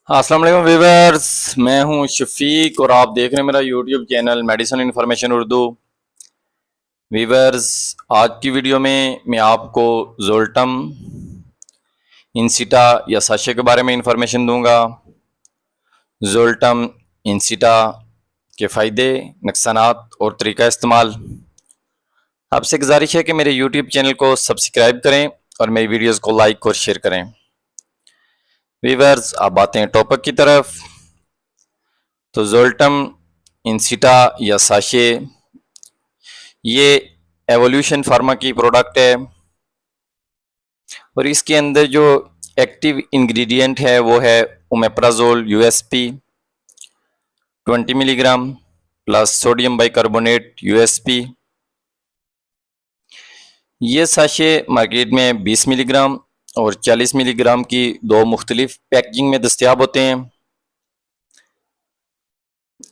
हाँ, अस्सलाम वालेकुम व्यूअर्स। मैं हूं शफीक और आप देख रहे हैं मेरा YouTube channel medicine information Urdu. Viewers, आज की वीडियो में मैं आपको जोल्टम, इंसिटा या साशे के बारे में इंफॉर्मेशन दूंगा। जोल्टम, इंसिटा के फ़ायदे, नुकसानात और तरीका इस्तेमाल। आपसे गुजारिश है कि मेरे यूट्यूब चैनल को सब्सक्राइब करें और मेरी वीडियोज़ को लाइक और शेयर करें। व्यूअर्स, अब आते हैं टॉपिक की तरफ। तो जोल्टम, इंसिटा या साशे ये एवोल्यूशन फार्मा की प्रोडक्ट है और इसके अंदर जो एक्टिव इंग्रेडिएंट है वो है omeprazole USP 20 milligram plus sodium bicarbonate USP. ये साशे मार्केट में 20 मिलीग्राम और 40 मिलीग्राम की दो मुख्तलिफ पैकेजिंग में दस्तियाब होते हैं।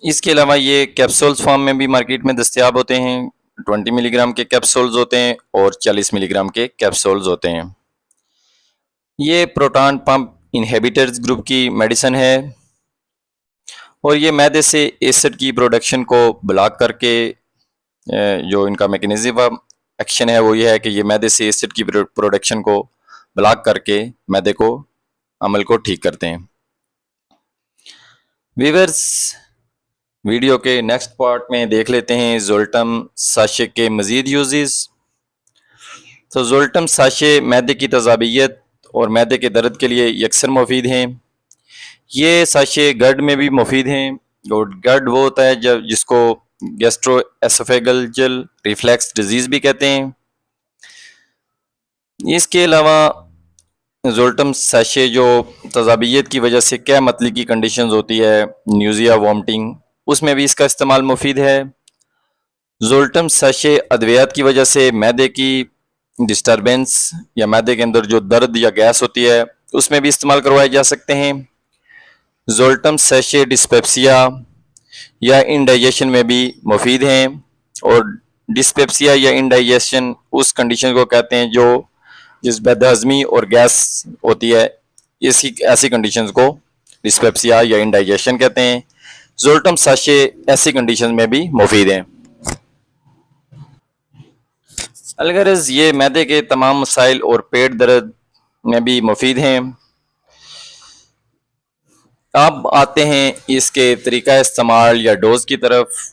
इसके अलावा ये कैप्सूल्स फॉर्म में भी मार्केट में दस्तियाब होते हैं। 20 मिलीग्राम के कैप्सूल्स होते हैं और 40 मिलीग्राम के कैप्सूल्स होते हैं। ये प्रोटॉन पंप इनहिबिटर्स ग्रुप की मेडिसिन है और ये मैदे से एसिड की प्रोडक्शन को ब्लॉक करके जो इनका मैकेनिज्म एक्शन है वो ये है कि ये मैदे से एसिड की प्रोडक्शन को ब्लॉक करके मैदे को अमल को ठीक करते हैं। व्यूअर्स, वीडियो के नेक्स्ट पार्ट में देख लेते हैं जोल्टम साशे के मज़ीद यूजेस। तो जोल्टम साशे मैदे की तजाबियत और मैदे के दर्द के लिए यकसर मुफीद हैं। ये साशे गर्ड में भी मुफीद हैं और गर्ड वो होता है जब जिसको गैस्ट्रो एसोफेगल रिफ्लेक्स डिजीज़ भी कहते हैं। इसके अलावा जोल्टम साशे जो तजाबियत की वजह से क्या मतली की कंडीशंस होती है, न्यूजिया, वॉमिटिंग, उसमें भी इसका इस्तेमाल मुफीद है। जोल्टम साशे अद्वियात की वजह से मैदे की डिस्टर्बेंस या मैदे के अंदर जो दर्द या गैस होती है उसमें भी इस्तेमाल करवाए जा सकते हैं। जोल्टम सैशे डिस्पेप्सिया या इंडाइजेशन में भी मुफीद हैं और डिस्पेप्सिया या इंडाइजेशन उस कंडीशन को कहते हैं जो जिस बदहजमी और गैस होती है, इसी ऐसी कंडीशंस को डिस्पेप्सिया या इंडाइजेशन कहते हैं। जोल्टम सैशे ऐसी कंडीशन में भी मुफीद हैं। अलगरज ये मैदे के तमाम मसाइल और पेट दर्द में भी मुफीद हैं। अब आते हैं इसके तरीका इस्तेमाल या डोज की तरफ।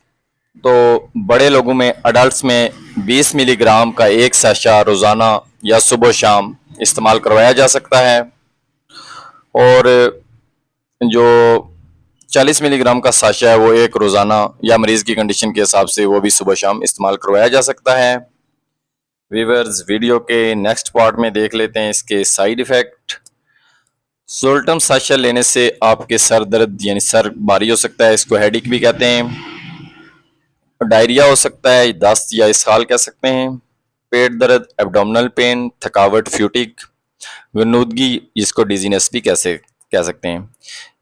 तो बड़े लोगों में, अडल्ट में 20 मिलीग्राम का एक साशा रोज़ाना या सुबह शाम इस्तेमाल करवाया जा सकता है और जो 40 मिलीग्राम का साशा है वो एक रोज़ाना या मरीज़ की कंडीशन के हिसाब से वो भी सुबह शाम इस्तेमाल करवाया जा सकता है। व्यूअर्स, वीडियो के नेक्स्ट पार्ट में देख लेते हैं इसके साइड इफ़ेक्ट। जोल्टम साशा लेने से आपके सर दर्द यानी सर भारी हो सकता है, इसको हेडिक भी कहते हैं। डायरिया हो सकता है, दस्त या इसहाल कह सकते हैं। पेट दर्द, एब्डोमिनल पेन, थकावट, फ्यूटिक, वनूदगी, जिसको डिजीनेस भी कह सकते हैं।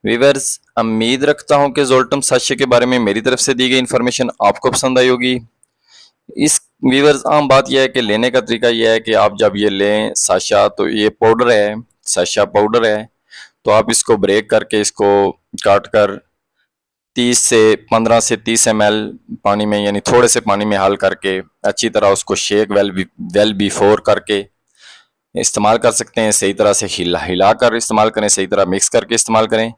व्यूअर्स, उम्मीद रखता हूं कि जोल्टम साशे के बारे में मेरी तरफ से दी गई इन्फॉर्मेशन आपको पसंद आई होगी। इस व्यूअर्स, आम बात यह है कि लेने का तरीका यह है कि आप जब ये लें साशा, तो ये पाउडर है, साशा पाउडर है, तो आप इसको ब्रेक करके इसको काट कर 15 से 30 ml पानी में यानी थोड़े से पानी में हल करके अच्छी तरह उसको शेक वेल बिफोर करके इस्तेमाल कर सकते हैं। सही तरह से हिला कर इस्तेमाल करें, सही तरह मिक्स करके इस्तेमाल करें।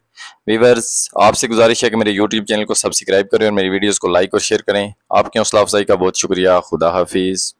व्यूअर्स, आपसे गुजारिश है कि मेरे यूट्यूब चैनल को सब्सक्राइब करें और मेरी वीडियोस को लाइक और शेयर करें। आपकी हौसला अफजाई का बहुत शुक्रिया। खुदा हाफिज़।